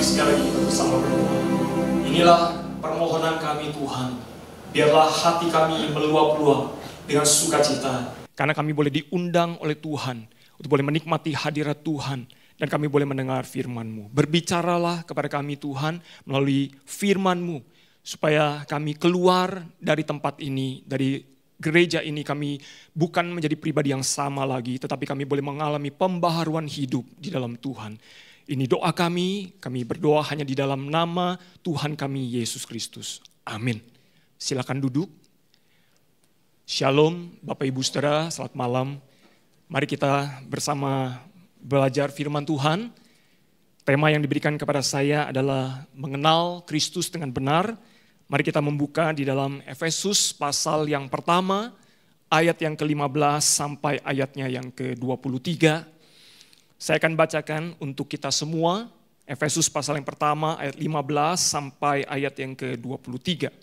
kami sekali lagi bersama berdoa. Inilah permohonan kami Tuhan. Biarlah hati kami meluap-luap dengan sukacita. Karena kami boleh diundang oleh Tuhan untuk boleh menikmati hadirat Tuhan. Dan kami boleh mendengar firman-Mu. Berbicaralah kepada kami Tuhan melalui firman-Mu. Supaya kami keluar dari tempat ini, dari gereja ini, kami bukan menjadi pribadi yang sama lagi, tetapi kami boleh mengalami pembaharuan hidup di dalam Tuhan. Ini doa kami berdoa hanya di dalam nama Tuhan kami Yesus Kristus. Amin. Silakan duduk. Shalom Bapak Ibu Saudara, selamat malam. Mari kita bersama belajar firman Tuhan. Tema yang diberikan kepada saya adalah mengenal Kristus dengan benar. Mari kita membuka di dalam Efesus pasal yang pertama, ayat yang ke-15 sampai ayatnya yang ke-23. Saya akan bacakan untuk kita semua, Efesus pasal yang pertama, ayat 15 sampai ayat yang ke-23.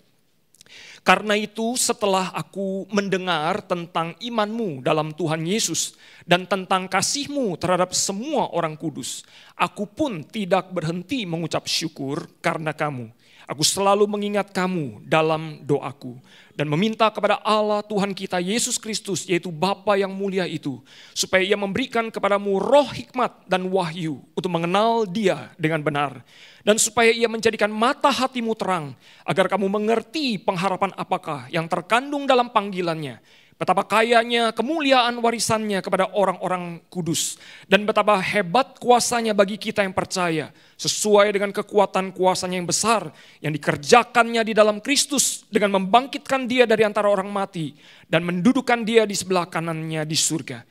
Karena itu setelah aku mendengar tentang imanmu dalam Tuhan Yesus dan tentang kasihmu terhadap semua orang kudus, aku pun tidak berhenti mengucap syukur karena kamu. Aku selalu mengingat kamu dalam doaku dan meminta kepada Allah Tuhan kita Yesus Kristus, yaitu Bapa yang mulia itu, supaya Ia memberikan kepadamu roh hikmat dan wahyu untuk mengenal Dia dengan benar, dan supaya Ia menjadikan mata hatimu terang, agar kamu mengerti pengharapan apakah yang terkandung dalam panggilannya, betapa kayanya kemuliaan warisannya kepada orang-orang kudus, dan betapa hebat kuasanya bagi kita yang percaya, sesuai dengan kekuatan kuasanya yang besar, yang dikerjakannya di dalam Kristus dengan membangkitkan Dia dari antara orang mati, dan mendudukan Dia di sebelah kanannya di surga.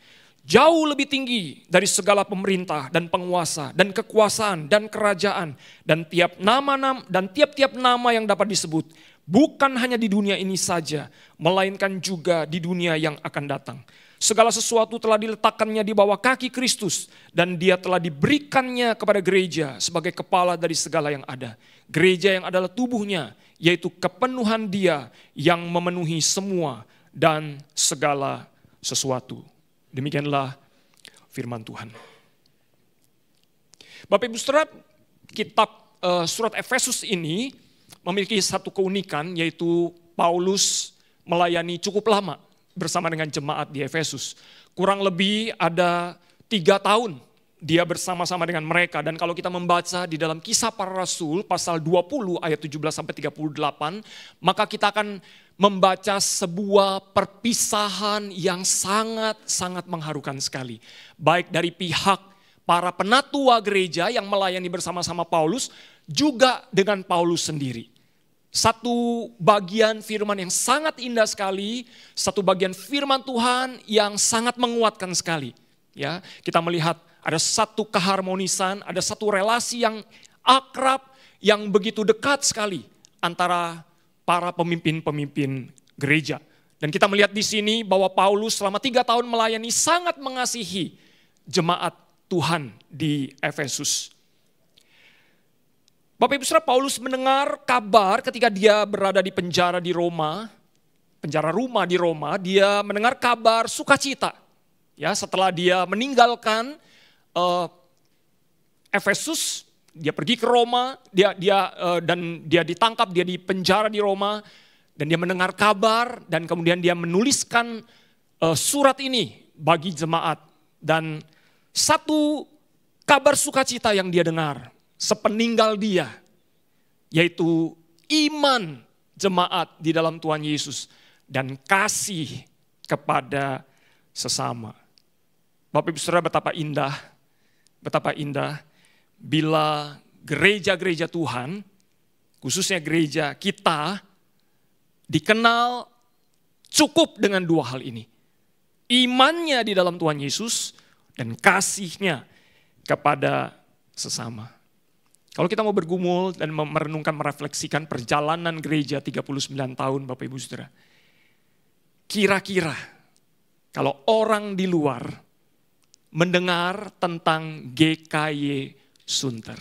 Jauh lebih tinggi dari segala pemerintah dan penguasa dan kekuasaan dan kerajaan dan tiap-tiap nama yang dapat disebut, bukan hanya di dunia ini saja, melainkan juga di dunia yang akan datang. Segala sesuatu telah diletakkannya di bawah kaki Kristus, dan Dia telah diberikannya kepada gereja sebagai kepala dari segala yang ada. Gereja yang adalah tubuhnya, yaitu kepenuhan Dia yang memenuhi semua dan segala sesuatu. Demikianlah firman Tuhan. Bapak Ibu Saudara, kitab surat Efesus ini memiliki satu keunikan, yaitu Paulus melayani cukup lama bersama dengan jemaat di Efesus. Kurang lebih ada 3 tahun dia bersama-sama dengan mereka. Dan kalau kita membaca di dalam Kisah Para Rasul pasal 20 ayat 17-38, maka kita akan membaca sebuah perpisahan yang sangat-sangat mengharukan sekali. Baik dari pihak para penatua gereja yang melayani bersama-sama Paulus, juga dengan Paulus sendiri. Satu bagian firman yang sangat indah sekali, satu bagian firman Tuhan yang sangat menguatkan sekali. Ya, kita melihat ada satu keharmonisan, ada satu relasi yang akrab, yang begitu dekat sekali antara para pemimpin-pemimpin gereja. Dan kita melihat di sini bahwa Paulus selama 3 tahun melayani sangat mengasihi jemaat Tuhan di Efesus. Bapak Ibu Saudara, Paulus mendengar kabar ketika dia berada di penjara di Roma, penjara rumah di Roma, dia mendengar kabar sukacita. Ya, setelah dia meninggalkan Efesus, dia pergi ke Roma, dan dia ditangkap, dia di penjara di Roma, dan dia mendengar kabar, dan kemudian dia menuliskan surat ini bagi jemaat. Dan satu kabar sukacita yang dia dengar sepeninggal dia, yaitu iman jemaat di dalam Tuhan Yesus dan kasih kepada sesama. Bapak Ibu Saudara, betapa indah bila gereja-gereja Tuhan, khususnya gereja kita, dikenal cukup dengan 2 hal ini. Imannya di dalam Tuhan Yesus dan kasihnya kepada sesama. Kalau kita mau bergumul dan merenungkan, merefleksikan perjalanan gereja 39 tahun Bapak Ibu Saudara. Kira-kira kalau orang di luar mendengar tentang GKY Sunter,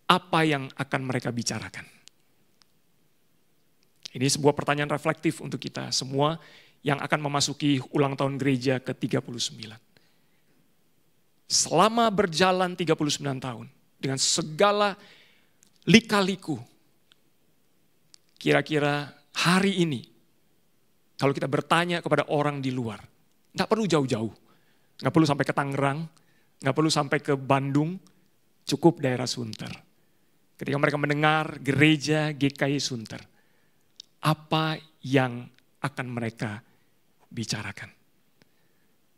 apa yang akan mereka bicarakan? Ini sebuah pertanyaan reflektif untuk kita semua yang akan memasuki ulang tahun gereja ke-39. Selama berjalan 39 tahun, dengan segala lika-liku. Kira-kira hari ini, kalau kita bertanya kepada orang di luar, nggak perlu jauh-jauh, nggak perlu sampai ke Tangerang, nggak perlu sampai ke Bandung, cukup daerah Sunter. Ketika mereka mendengar gereja GKI Sunter, apa yang akan mereka bicarakan?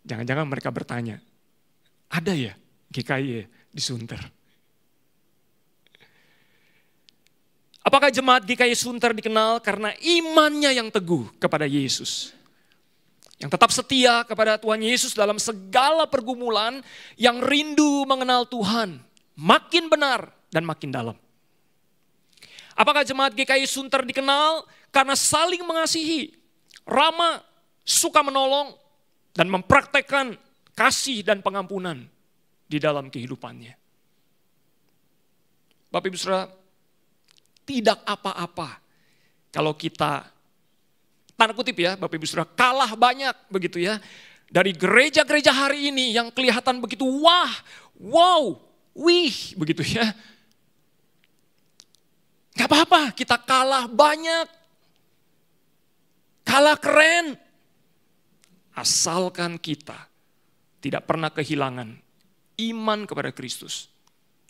Jangan-jangan mereka bertanya, ada ya GKI ya di Sunter? Apakah jemaat GKI Sunter dikenal karena imannya yang teguh kepada Yesus? Yang tetap setia kepada Tuhan Yesus dalam segala pergumulan, yang rindu mengenal Tuhan, makin benar dan makin dalam. Apakah jemaat GKI Sunter dikenal karena saling mengasihi, ramah, suka menolong, dan mempraktekkan kasih dan pengampunan di dalam kehidupannya? Bapak Ibu Saudara, tidak apa-apa kalau kita, tanda kutip ya Bapak Ibu Saudara, kalah banyak begitu ya dari gereja-gereja hari ini yang kelihatan begitu wah, wow, wih begitu ya. Gak apa-apa kita kalah banyak, kalah keren, asalkan kita tidak pernah kehilangan iman kepada Kristus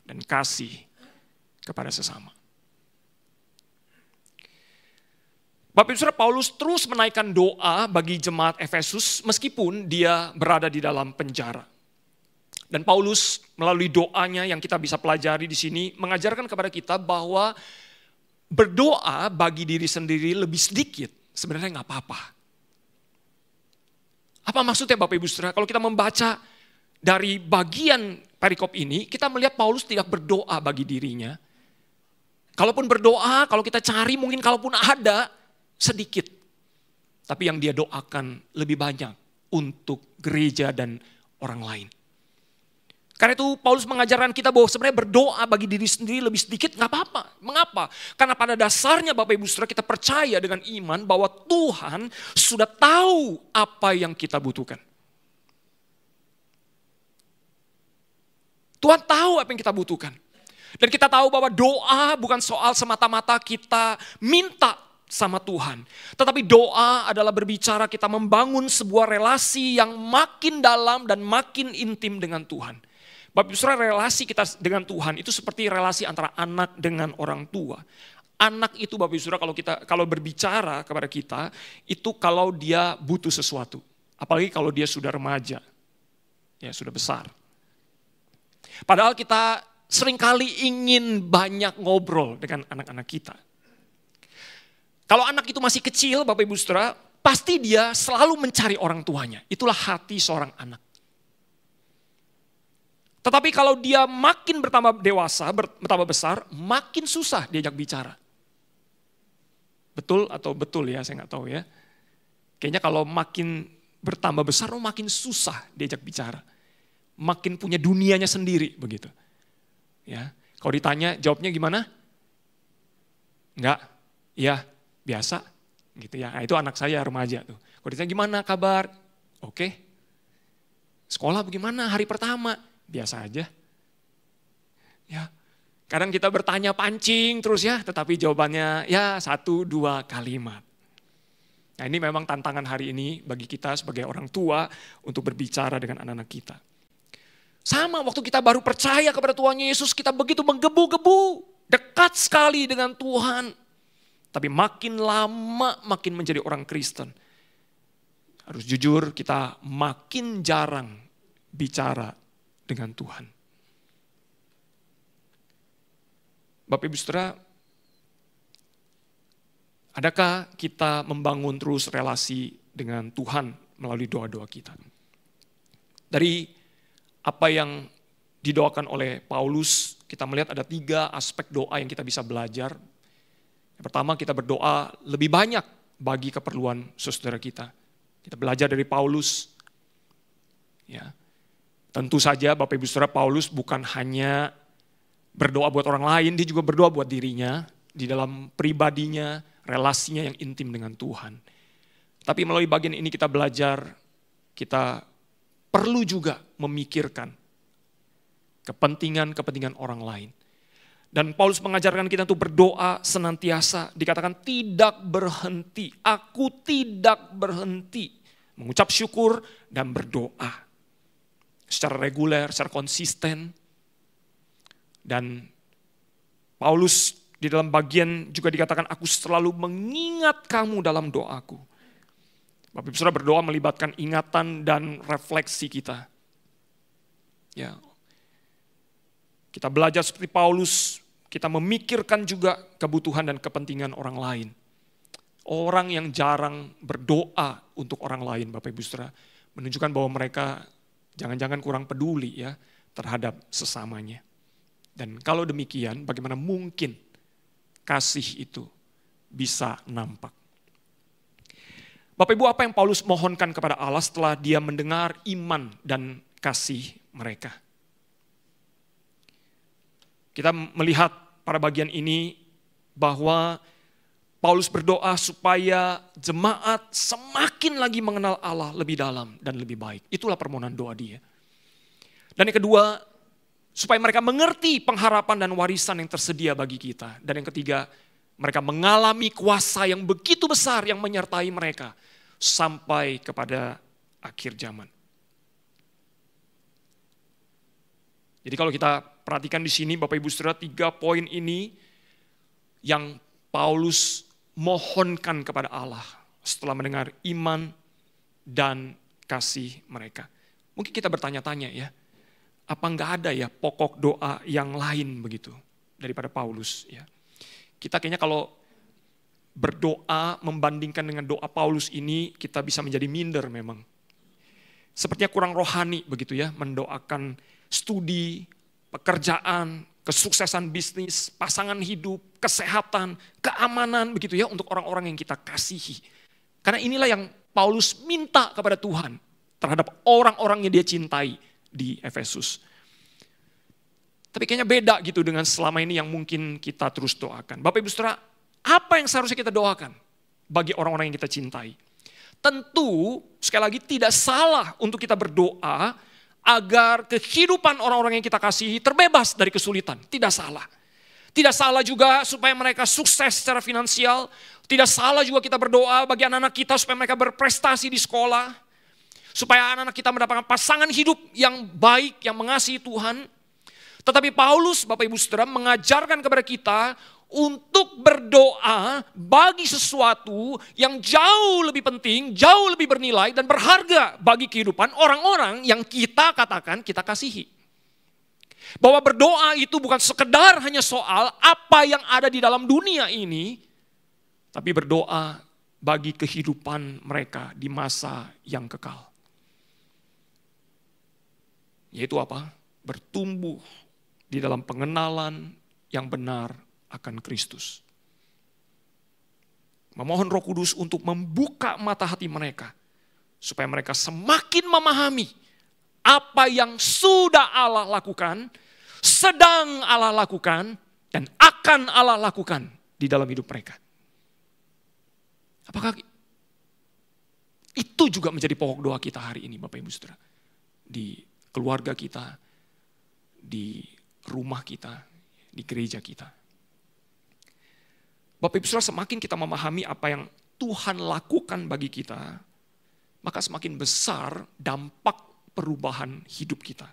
dan kasih kepada sesama. Bapak Ibu Saudara, Paulus terus menaikkan doa bagi jemaat Efesus meskipun dia berada di dalam penjara. Dan Paulus melalui doanya yang kita bisa pelajari di sini mengajarkan kepada kita bahwa berdoa bagi diri sendiri lebih sedikit sebenarnya nggak apa-apa. Apa maksudnya Bapak Ibu Saudara? Kalau kita membaca dari bagian perikop ini, kita melihat Paulus tidak berdoa bagi dirinya. Kalaupun berdoa, kalau kita cari mungkin kalaupun ada, sedikit. Tapi yang dia doakan lebih banyak untuk gereja dan orang lain. Karena itu Paulus mengajarkan kita bahwa sebenarnya berdoa bagi diri sendiri lebih sedikit nggak apa-apa. Mengapa? Karena pada dasarnya Bapak Ibu Saudara kita percaya dengan iman bahwa Tuhan sudah tahu apa yang kita butuhkan. Tuhan tahu apa yang kita butuhkan. Dan kita tahu bahwa doa bukan soal semata-mata kita minta sama Tuhan. Tetapi doa adalah berbicara kita membangun sebuah relasi yang makin dalam dan makin intim dengan Tuhan. Bapak Ibu Saudara, relasi kita dengan Tuhan itu seperti relasi antara anak dengan orang tua. Anak itu Bapak Ibu Saudara kalau berbicara kepada kita itu kalau dia butuh sesuatu. Apalagi kalau dia sudah remaja. Ya, sudah besar. Padahal kita seringkali ingin banyak ngobrol dengan anak-anak kita. Kalau anak itu masih kecil, Bapak Ibu Saudara, pasti dia selalu mencari orang tuanya. Itulah hati seorang anak. Tetapi kalau dia makin bertambah dewasa, bertambah besar, makin susah diajak bicara. Betul atau betul ya, saya nggak tahu ya. Kayaknya kalau makin bertambah besar, makin susah diajak bicara. Makin punya dunianya sendiri begitu. Ya, kalau ditanya jawabnya gimana? Enggak, iya. Biasa gitu ya. Nah, itu anak saya remaja tuh. Kalau ditanya gimana kabar? Oke. Sekolah bagaimana hari pertama? Biasa aja. Ya. Kadang kita bertanya pancing terus ya, tetapi jawabannya ya 1-2 kalimat. Nah, ini memang tantangan hari ini bagi kita sebagai orang tua untuk berbicara dengan anak-anak kita. Sama waktu kita baru percaya kepada Tuhan Yesus, kita begitu menggebu-gebu, dekat sekali dengan Tuhan. Tapi makin lama makin menjadi orang Kristen. Harus jujur kita makin jarang bicara dengan Tuhan. Bapak Ibu Saudara, adakah kita membangun terus relasi dengan Tuhan melalui doa-doa kita? Dari apa yang didoakan oleh Paulus, kita melihat ada 3 aspek doa yang kita bisa belajar. Yang pertama, kita berdoa lebih banyak bagi keperluan saudara kita. Kita belajar dari Paulus. Ya. Tentu saja Bapak Ibu Saudara, Paulus bukan hanya berdoa buat orang lain, dia juga berdoa buat dirinya, di dalam pribadinya, relasinya yang intim dengan Tuhan. Tapi melalui bagian ini kita belajar, kita perlu juga memikirkan kepentingan-kepentingan orang lain. Dan Paulus mengajarkan kita untuk berdoa senantiasa, dikatakan tidak berhenti. Aku tidak berhenti mengucap syukur dan berdoa secara reguler, secara konsisten. Dan Paulus di dalam bagian juga dikatakan aku selalu mengingat kamu dalam doaku. Bapak Ibu Saudara, berdoa melibatkan ingatan dan refleksi kita. Ya. Kita belajar seperti Paulus, kita memikirkan juga kebutuhan dan kepentingan orang lain. Orang yang jarang berdoa untuk orang lain, Bapak Ibu Saudara, menunjukkan bahwa mereka jangan-jangan kurang peduli ya terhadap sesamanya. Dan kalau demikian, bagaimana mungkin kasih itu bisa nampak? Bapak Ibu, apa yang Paulus mohonkan kepada Allah setelah dia mendengar iman dan kasih mereka? Kita melihat pada bagian ini bahwa Paulus berdoa supaya jemaat semakin lagi mengenal Allah lebih dalam dan lebih baik. Itulah permohonan doa dia. Dan yang kedua, supaya mereka mengerti pengharapan dan warisan yang tersedia bagi kita. Dan yang ketiga, mereka mengalami kuasa yang begitu besar yang menyertai mereka sampai kepada akhir zaman. Jadi kalau kita perhatikan di sini Bapak Ibu Saudara, 3 poin ini yang Paulus mohonkan kepada Allah setelah mendengar iman dan kasih mereka. Mungkin kita bertanya-tanya ya, apa enggak ada ya pokok doa yang lain begitu daripada Paulus ya. Kita kayaknya kalau berdoa membandingkan dengan doa Paulus ini, kita bisa menjadi minder memang. Sepertinya kurang rohani begitu ya, mendoakan studi, pekerjaan, kesuksesan bisnis, pasangan hidup, kesehatan, keamanan begitu ya untuk orang-orang yang kita kasihi. Karena inilah yang Paulus minta kepada Tuhan terhadap orang-orang yang dia cintai di Efesus. Tapi kayaknya beda gitu dengan selama ini yang mungkin kita terus doakan. Bapak Ibu Saudara, apa yang seharusnya kita doakan bagi orang-orang yang kita cintai? Tentu sekali lagi tidak salah untuk kita berdoa agar kehidupan orang-orang yang kita kasihi terbebas dari kesulitan. Tidak salah. Tidak salah juga supaya mereka sukses secara finansial. Tidak salah juga kita berdoa bagi anak-anak kita supaya mereka berprestasi di sekolah. Supaya anak-anak kita mendapatkan pasangan hidup yang baik, yang mengasihi Tuhan. Tetapi Paulus, Bapak Ibu Saudara, mengajarkan kepada kita untuk berdoa bagi sesuatu yang jauh lebih penting, jauh lebih bernilai dan berharga bagi kehidupan orang-orang yang kita katakan kita kasihi. Bahwa berdoa itu bukan sekedar hanya soal apa yang ada di dalam dunia ini, tapi berdoa bagi kehidupan mereka di masa yang kekal. Yaitu apa? Bertumbuh di dalam pengenalan yang benar akan Kristus. Memohon Roh Kudus untuk membuka mata hati mereka, supaya mereka semakin memahami apa yang sudah Allah lakukan, sedang Allah lakukan, dan akan Allah lakukan di dalam hidup mereka. Apakah itu juga menjadi pokok doa kita hari ini Bapak Ibu Saudara? Di keluarga kita, di rumah kita, di gereja kita. Bapak Ibu Saudara, semakin kita memahami apa yang Tuhan lakukan bagi kita, maka semakin besar dampak perubahan hidup kita.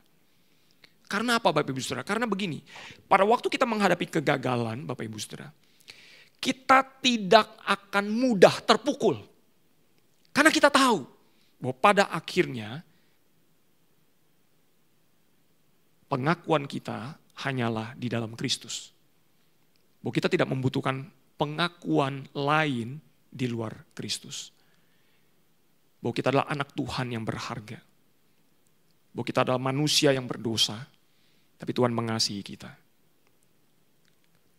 Karena apa Bapak Ibu Saudara? Karena begini, pada waktu kita menghadapi kegagalan Bapak Ibu Saudara, kita tidak akan mudah terpukul. Karena kita tahu bahwa pada akhirnya pengakuan kita hanyalah di dalam Kristus. Bahwa kita tidak membutuhkan pengakuan lain di luar Kristus. Bahwa kita adalah anak Tuhan yang berharga. Bahwa kita adalah manusia yang berdosa, tapi Tuhan mengasihi kita.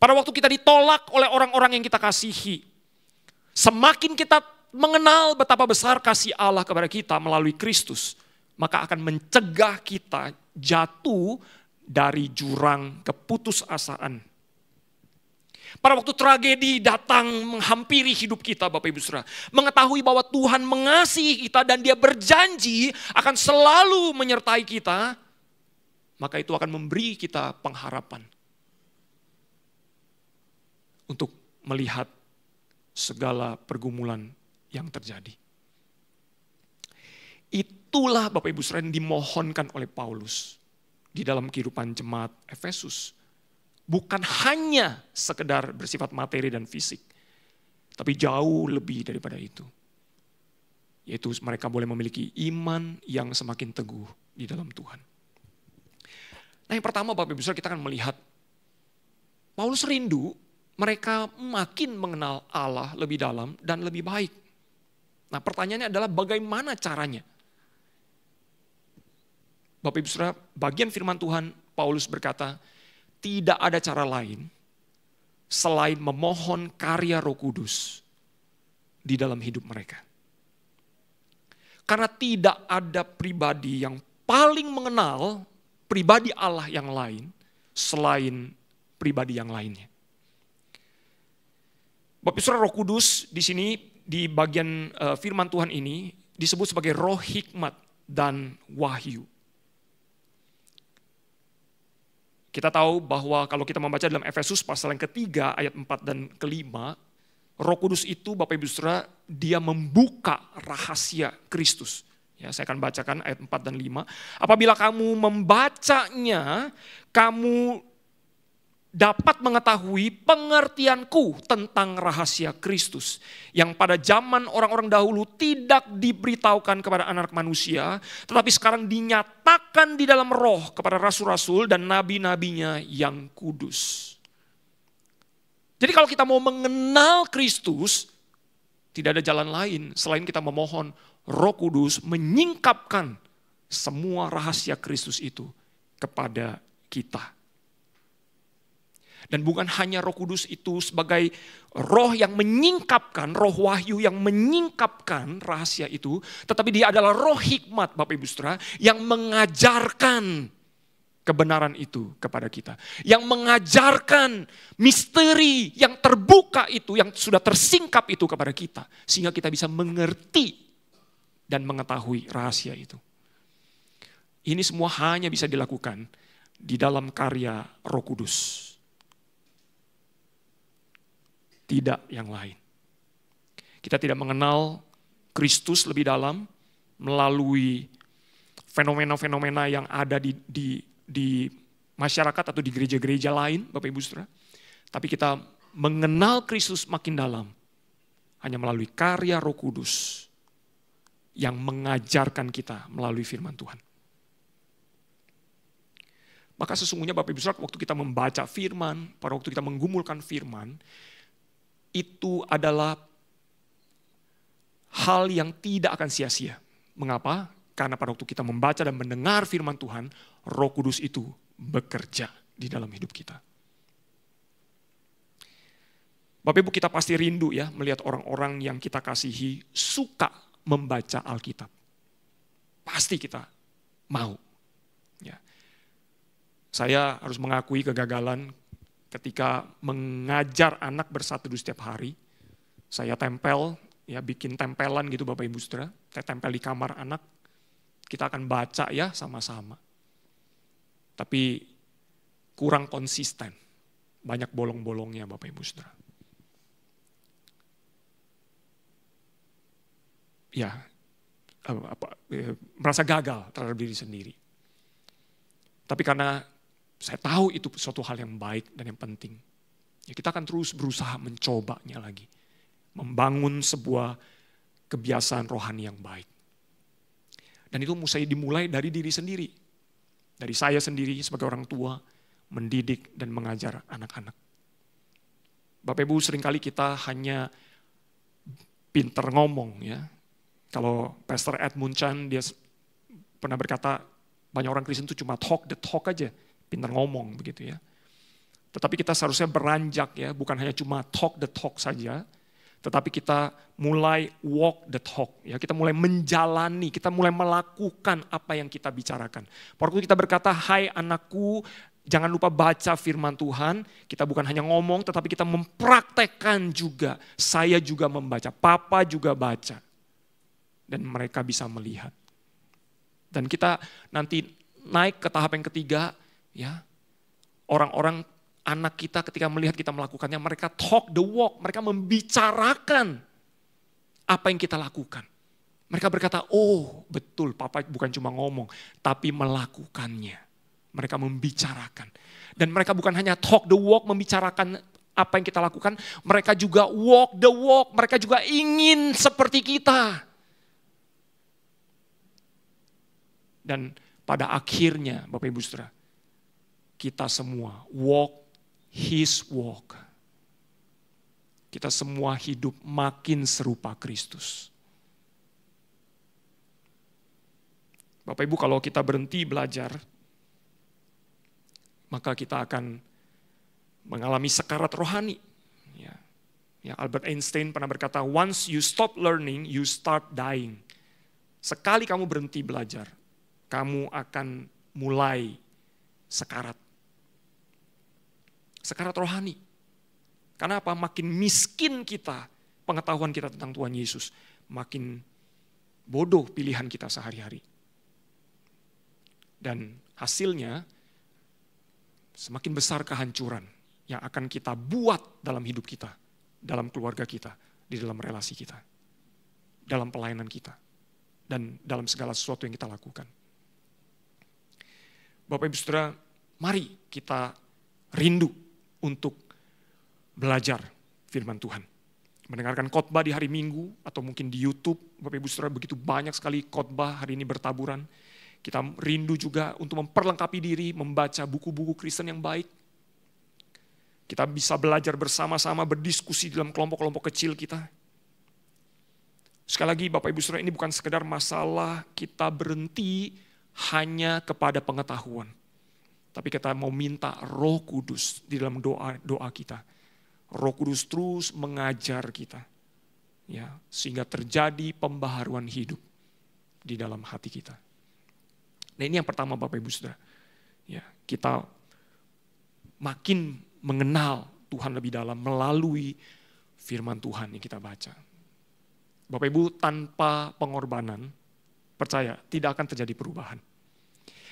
Pada waktu kita ditolak oleh orang-orang yang kita kasihi, semakin kita mengenal betapa besar kasih Allah kepada kita melalui Kristus, maka akan mencegah kita jatuh dari jurang keputusasaan. Pada waktu tragedi datang menghampiri hidup kita Bapak Ibu Saudara, mengetahui bahwa Tuhan mengasihi kita dan Dia berjanji akan selalu menyertai kita, maka itu akan memberi kita pengharapan untuk melihat segala pergumulan yang terjadi. Itulah Bapak Ibu Saudara yang dimohonkan oleh Paulus di dalam kehidupan jemaat Efesus. Bukan hanya sekedar bersifat materi dan fisik, tapi jauh lebih daripada itu. Yaitu mereka boleh memiliki iman yang semakin teguh di dalam Tuhan. Nah, yang pertama Bapak Ibu Saudara, kita akan melihat Paulus rindu mereka makin mengenal Allah lebih dalam dan lebih baik. Nah, pertanyaannya adalah bagaimana caranya? Bapak Ibu Saudara, bagian firman Tuhan Paulus berkata, tidak ada cara lain selain memohon karya Roh Kudus di dalam hidup mereka. Karena tidak ada pribadi yang paling mengenal pribadi Allah yang lain selain pribadi yang lainnya. Bapak Ibu Saudara, Roh Kudus di sini di bagian firman Tuhan ini disebut sebagai roh hikmat dan wahyu. Kita tahu bahwa kalau kita membaca dalam Efesus pasal yang ketiga ayat 4 dan kelima, Roh Kudus itu Bapak Ibu Saudara, dia membuka rahasia Kristus. Ya, saya akan bacakan ayat 4 dan 5. Apabila kamu membacanya, kamu dapat mengetahui pengertianku tentang rahasia Kristus yang pada zaman orang-orang dahulu tidak diberitahukan kepada anak manusia, tetapi sekarang dinyatakan di dalam roh kepada rasul-rasul dan nabi-nabinya yang kudus. Jadi kalau kita mau mengenal Kristus, tidak ada jalan lain selain kita memohon Roh Kudus menyingkapkan semua rahasia Kristus itu kepada kita. Dan bukan hanya Roh Kudus itu sebagai roh yang menyingkapkan, roh wahyu yang menyingkapkan rahasia itu, tetapi dia adalah roh hikmat Bapak Ibu Saudara yang mengajarkan kebenaran itu kepada kita. Yang mengajarkan misteri yang terbuka itu, yang sudah tersingkap itu kepada kita. Sehingga kita bisa mengerti dan mengetahui rahasia itu. Ini semua hanya bisa dilakukan di dalam karya Roh Kudus. Tidak yang lain. Kita tidak mengenal Kristus lebih dalam melalui fenomena-fenomena yang ada di masyarakat atau di gereja-gereja lain, Bapak Ibu Saudara. Tapi kita mengenal Kristus makin dalam hanya melalui karya Roh Kudus yang mengajarkan kita melalui firman Tuhan. Maka sesungguhnya Bapak Ibu Saudara, waktu kita membaca firman, pada waktu kita menggumulkan firman, itu adalah hal yang tidak akan sia-sia. Mengapa? Karena pada waktu kita membaca dan mendengar firman Tuhan, Roh Kudus itu bekerja di dalam hidup kita. Bapak Ibu, kita pasti rindu ya melihat orang-orang yang kita kasihi suka membaca Alkitab. Pasti kita mau. Ya. Saya harus mengakui kegagalan ketika mengajar anak bersateduh setiap hari. Saya tempel, ya bikin tempelan gitu Bapak Ibu Saudara. Saya tempel di kamar anak. Kita akan baca ya sama-sama. Tapi kurang konsisten. Banyak bolong-bolongnya Bapak Ibu Saudara. Ya, merasa gagal terhadap diri sendiri. Tapi karena saya tahu itu suatu hal yang baik dan yang penting. Ya, kita akan terus berusaha mencobanya lagi. Membangun sebuah kebiasaan rohani yang baik. Dan itu mesti dimulai dari diri sendiri. Dari saya sendiri sebagai orang tua, mendidik dan mengajar anak-anak. Bapak Ibu, seringkali kita hanya pinter ngomong ya. Kalau Pastor Edmund Chan, dia pernah berkata, banyak orang Kristen itu cuma talk the talk aja. Pintar ngomong begitu ya. Tetapi kita seharusnya beranjak ya, bukan hanya cuma talk the talk saja, tetapi kita mulai walk the talk ya, kita mulai menjalani, kita mulai melakukan apa yang kita bicarakan. Waktu kita berkata, "Hai anakku, jangan lupa baca firman Tuhan," kita bukan hanya ngomong tetapi kita mempraktekkan juga. Saya juga membaca, papa juga baca. Dan mereka bisa melihat. Dan kita nanti naik ke tahap yang ketiga, ya. Orang-orang, anak kita ketika melihat kita melakukannya, mereka talk the walk, mereka membicarakan apa yang kita lakukan. Mereka berkata, oh betul, Papa bukan cuma ngomong, tapi melakukannya. Mereka membicarakan. Dan mereka bukan hanya talk the walk, membicarakan apa yang kita lakukan, mereka juga walk the walk, mereka juga ingin seperti kita. Dan pada akhirnya, Bapak Ibu Saudara, kita semua walk His walk. Kita semua hidup makin serupa Kristus. Bapak Ibu, kalau kita berhenti belajar, maka kita akan mengalami sekarat rohani. Ya, Albert Einstein pernah berkata, once you stop learning, you start dying. Sekali kamu berhenti belajar, kamu akan mulai sekarat. Sekarat rohani. Karena apa? Makin miskin kita, pengetahuan kita tentang Tuhan Yesus, makin bodoh pilihan kita sehari-hari. Dan hasilnya semakin besar kehancuran yang akan kita buat dalam hidup kita, dalam keluarga kita, di dalam relasi kita, dalam pelayanan kita, dan dalam segala sesuatu yang kita lakukan. Bapak Ibu Saudara, mari kita rindu untuk belajar firman Tuhan. Mendengarkan khotbah di hari Minggu atau mungkin di YouTube, Bapak Ibu Saudara, begitu banyak sekali khotbah hari ini bertaburan. Kita rindu juga untuk memperlengkapi diri, membaca buku-buku Kristen yang baik. Kita bisa belajar bersama-sama, berdiskusi dalam kelompok-kelompok kecil kita. Sekali lagi Bapak Ibu Saudara, ini bukan sekedar masalah kita berhenti hanya kepada pengetahuan. Tapi kita mau minta Roh Kudus di dalam doa kita. Roh Kudus terus mengajar kita. Ya, sehingga terjadi pembaharuan hidup di dalam hati kita. Nah, ini yang pertama Bapak Ibu Saudara. Ya, kita makin mengenal Tuhan lebih dalam melalui firman Tuhan yang kita baca. Bapak Ibu, tanpa pengorbanan, percaya tidak akan terjadi perubahan.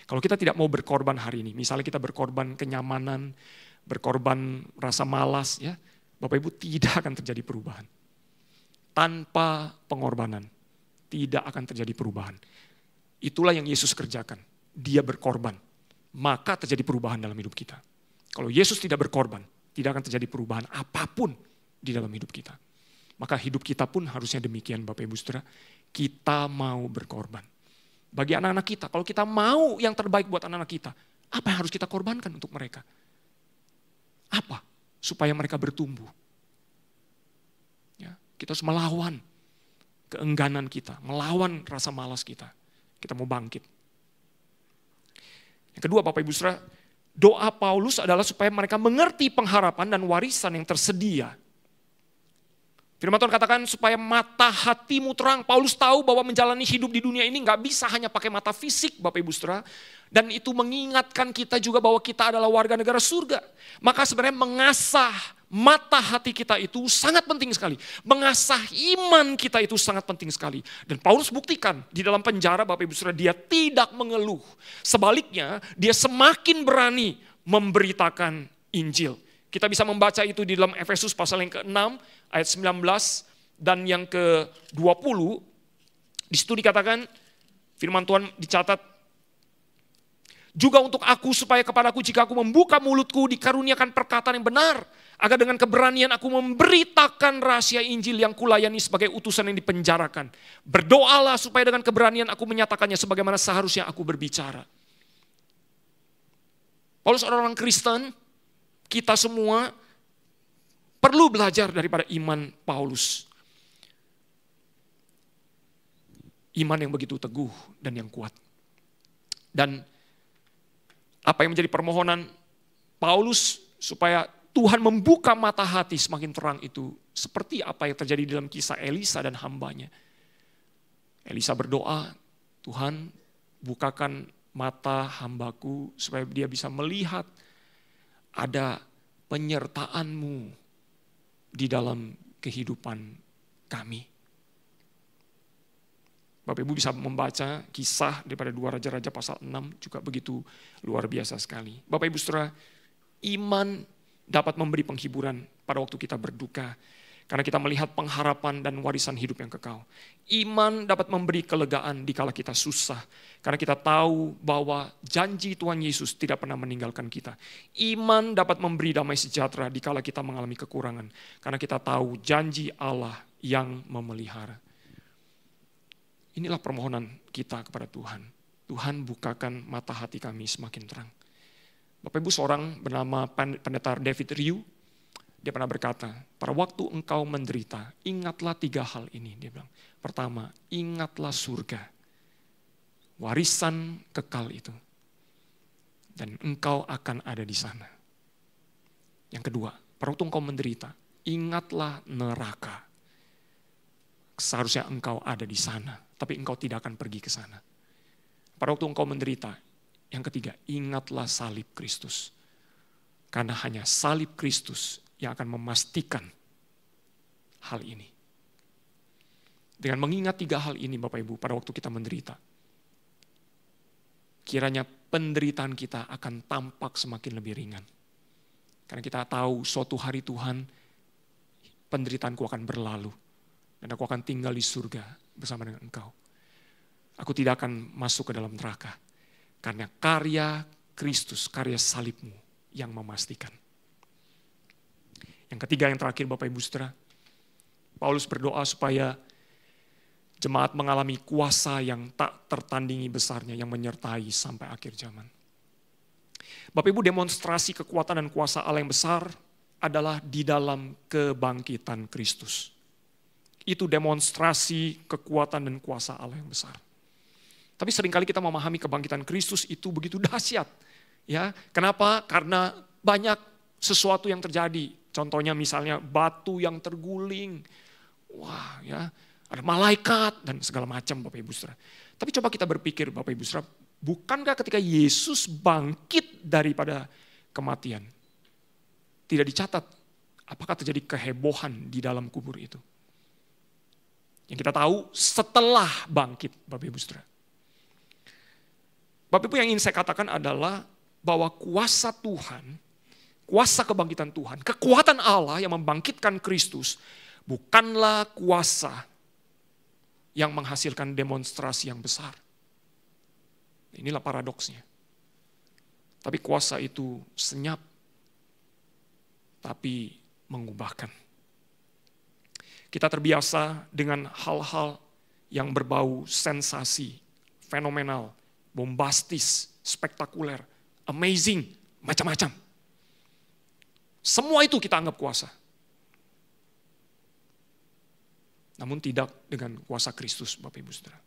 Kalau kita tidak mau berkorban hari ini, misalnya kita berkorban kenyamanan, berkorban rasa malas, ya, Bapak Ibu, tidak akan terjadi perubahan. Tanpa pengorbanan, tidak akan terjadi perubahan. Itulah yang Yesus kerjakan. Dia berkorban. Maka terjadi perubahan dalam hidup kita. Kalau Yesus tidak berkorban, tidak akan terjadi perubahan apapun di dalam hidup kita. Maka hidup kita pun harusnya demikian Bapak Ibu Saudara. Kita mau berkorban. Bagi anak-anak kita, kalau kita mau yang terbaik buat anak-anak kita, apa yang harus kita korbankan untuk mereka? Apa? Supaya mereka bertumbuh. Ya, kita harus melawan keengganan kita, melawan rasa malas kita. Kita mau bangkit. Yang kedua Bapak Ibu Saudara, doa Paulus adalah supaya mereka mengerti pengharapan dan warisan yang tersedia. Firman Tuhan katakan supaya mata hatimu terang. Paulus tahu bahwa menjalani hidup di dunia ini gak bisa hanya pakai mata fisik Bapak Ibu Saudara. Dan itu mengingatkan kita juga bahwa kita adalah warga negara surga. Maka sebenarnya mengasah mata hati kita itu sangat penting sekali. Mengasah iman kita itu sangat penting sekali. Dan Paulus buktikan di dalam penjara Bapak Ibu Saudara, dia tidak mengeluh. Sebaliknya dia semakin berani memberitakan Injil. Kita bisa membaca itu di dalam Efesus pasal yang ke-6 ayat 19 dan yang ke-20. Di situ dikatakan, firman Tuhan dicatat, juga untuk aku supaya kepadaku jika aku membuka mulutku dikaruniakan perkataan yang benar, agar dengan keberanian aku memberitakan rahasia Injil yang kulayani sebagai utusan yang dipenjarakan. Berdoalah supaya dengan keberanian aku menyatakannya sebagaimana seharusnya aku berbicara. Paulus orang-orang Kristen, kita semua perlu belajar daripada iman Paulus. Iman yang begitu teguh dan yang kuat. Dan apa yang menjadi permohonan Paulus supaya Tuhan membuka mata hati semakin terang itu seperti apa yang terjadi dalam kisah Elisa dan hambanya. Elisa berdoa, Tuhan bukakan mata hambaku supaya dia bisa melihat ada penyertaan-Mu di dalam kehidupan kami. Bapak Ibu bisa membaca kisah daripada 2 Raja-Raja pasal 6 juga begitu luar biasa sekali. Bapak Ibu Saudara, iman dapat memberi penghiburan pada waktu kita berduka. Karena kita melihat pengharapan dan warisan hidup yang kekal. Iman dapat memberi kelegaan dikala kita susah. Karena kita tahu bahwa janji Tuhan Yesus tidak pernah meninggalkan kita. Iman dapat memberi damai sejahtera dikala kita mengalami kekurangan. Karena kita tahu janji Allah yang memelihara. Inilah permohonan kita kepada Tuhan. Tuhan bukakan mata hati kami semakin terang. Bapak Ibu, seorang bernama Pendeta David Ryu, dia pernah berkata, pada waktu engkau menderita, ingatlah 3 hal ini. Dia bilang, pertama, ingatlah surga, warisan kekal itu, dan engkau akan ada di sana. Yang kedua, pada waktu engkau menderita, ingatlah neraka. Seharusnya engkau ada di sana, tapi engkau tidak akan pergi ke sana. Pada waktu engkau menderita, yang ketiga, ingatlah salib Kristus. Karena hanya salib Kristus yang akan memastikan hal ini. Dengan mengingat 3 hal ini Bapak Ibu pada waktu kita menderita, kiranya penderitaan kita akan tampak semakin lebih ringan. Karena kita tahu suatu hari Tuhan, penderitaanku akan berlalu. Dan aku akan tinggal di surga bersama dengan engkau. Aku tidak akan masuk ke dalam neraka. Karena karya Kristus, karya salibmu yang memastikan. Yang ketiga, yang terakhir Bapak Ibu Saudara, Paulus berdoa supaya jemaat mengalami kuasa yang tak tertandingi besarnya yang menyertai sampai akhir zaman. Bapak Ibu, demonstrasi kekuatan dan kuasa Allah yang besar adalah di dalam kebangkitan Kristus. Itu demonstrasi kekuatan dan kuasa Allah yang besar. Tapi seringkali kita memahami kebangkitan Kristus itu begitu dahsyat. Ya, kenapa? Karena banyak sesuatu yang terjadi. Contohnya misalnya batu yang terguling. Wah, ya, ada malaikat dan segala macam Bapak Ibu Saudara. Tapi coba kita berpikir Bapak Ibu Saudara, bukankah ketika Yesus bangkit daripada kematian, tidak dicatat apakah terjadi kehebohan di dalam kubur itu? Yang kita tahu setelah bangkit Bapak Ibu Saudara. Bapak Ibu, yang ingin saya katakan adalah bahwa kuasa Tuhan, kuasa kebangkitan Tuhan, kekuatan Allah yang membangkitkan Kristus bukanlah kuasa yang menghasilkan demonstrasi yang besar. Inilah paradoksnya. Tapi kuasa itu senyap, tapi mengubahkan. Kita terbiasa dengan hal-hal yang berbau sensasi, fenomenal, bombastis, spektakuler, amazing, macam-macam. Semua itu kita anggap kuasa. Namun tidak dengan kuasa Kristus, Bapak Ibu Saudara.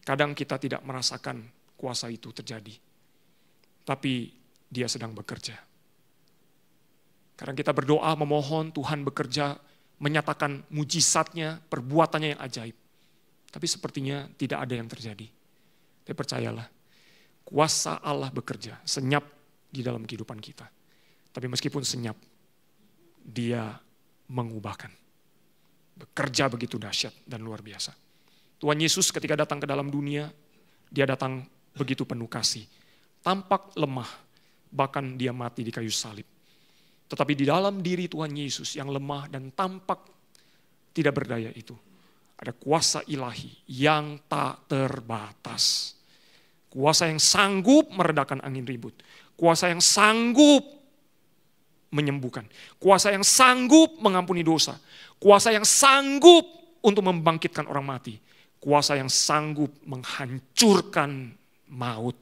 Kadang kita tidak merasakan kuasa itu terjadi. Tapi Dia sedang bekerja. Kadang kita berdoa, memohon Tuhan bekerja, menyatakan mujizatnya, perbuatannya yang ajaib. Tapi sepertinya tidak ada yang terjadi. Tapi percayalah, kuasa Allah bekerja, senyap di dalam kehidupan kita. Tapi meskipun senyap, Dia mengubahkan. Bekerja begitu dahsyat dan luar biasa. Tuhan Yesus ketika datang ke dalam dunia, Dia datang begitu penuh kasih. Tampak lemah, bahkan Dia mati di kayu salib. Tetapi di dalam diri Tuhan Yesus yang lemah dan tampak tidak berdaya itu, ada kuasa ilahi yang tak terbatas. Kuasa yang sanggup meredakan angin ribut. Kuasa yang sanggup menyembuhkan. Kuasa yang sanggup mengampuni dosa. Kuasa yang sanggup untuk membangkitkan orang mati. Kuasa yang sanggup menghancurkan maut.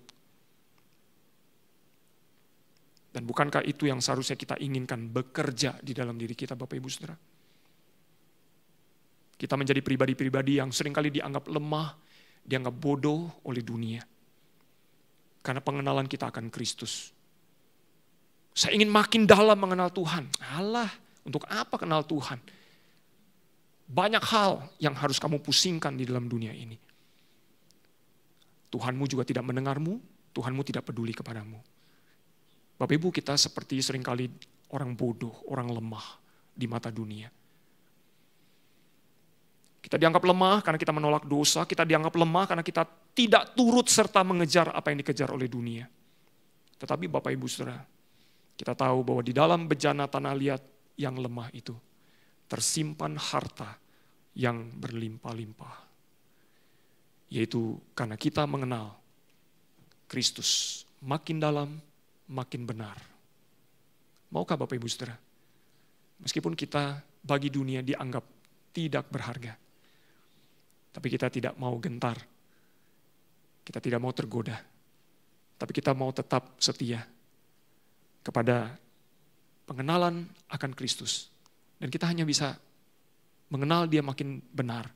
Dan bukankah itu yang seharusnya kita inginkan bekerja di dalam diri kita, Bapak Ibu Saudara? Kita menjadi pribadi-pribadi yang seringkali dianggap lemah, dianggap bodoh oleh dunia. Karena pengenalan kita akan Kristus. Saya ingin makin dalam mengenal Tuhan. Alah, untuk apa kenal Tuhan? Banyak hal yang harus kamu pusingkan di dalam dunia ini. Tuhanmu juga tidak mendengarmu, Tuhanmu tidak peduli kepadamu. Bapak Ibu, kita seperti seringkali orang bodoh, orang lemah di mata dunia. Kita dianggap lemah karena kita menolak dosa, kita dianggap lemah karena kita tidak turut serta mengejar apa yang dikejar oleh dunia. Tetapi Bapak Ibu Saudara, kita tahu bahwa di dalam bejana tanah liat yang lemah itu, tersimpan harta yang berlimpah-limpah. Yaitu karena kita mengenal Kristus makin dalam, makin benar. Maukah Bapak Ibu Saudara? Meskipun kita bagi dunia dianggap tidak berharga, tapi kita tidak mau gentar, kita tidak mau tergoda, tapi kita mau tetap setia kepada pengenalan akan Kristus. Dan kita hanya bisa mengenal Dia makin benar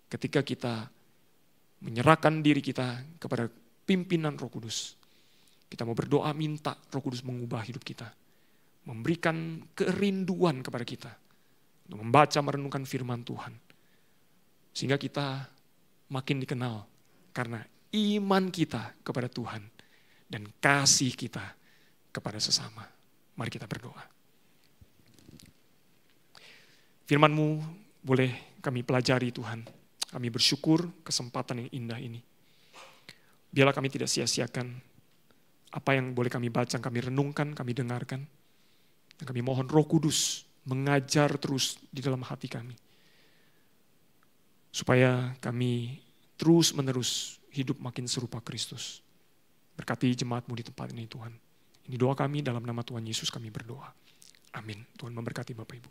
ketika kita menyerahkan diri kita kepada pimpinan Roh Kudus. Kita mau berdoa minta Roh Kudus mengubah hidup kita, memberikan kerinduan kepada kita untuk membaca merenungkan firman Tuhan. Sehingga kita makin dikenal karena iman kita kepada Tuhan dan kasih kita kepada sesama. Mari kita berdoa. Firman-Mu boleh kami pelajari Tuhan. Kami bersyukur kesempatan yang indah ini. Biarlah kami tidak sia-siakan apa yang boleh kami baca, kami renungkan, kami dengarkan. Dan kami mohon Roh Kudus mengajar terus di dalam hati kami. Supaya kami terus-menerus hidup makin serupa Kristus. Berkati jemaat-Mu di tempat ini Tuhan. Ini doa kami dalam nama Tuhan Yesus kami berdoa. Amin. Tuhan memberkati Bapak Ibu.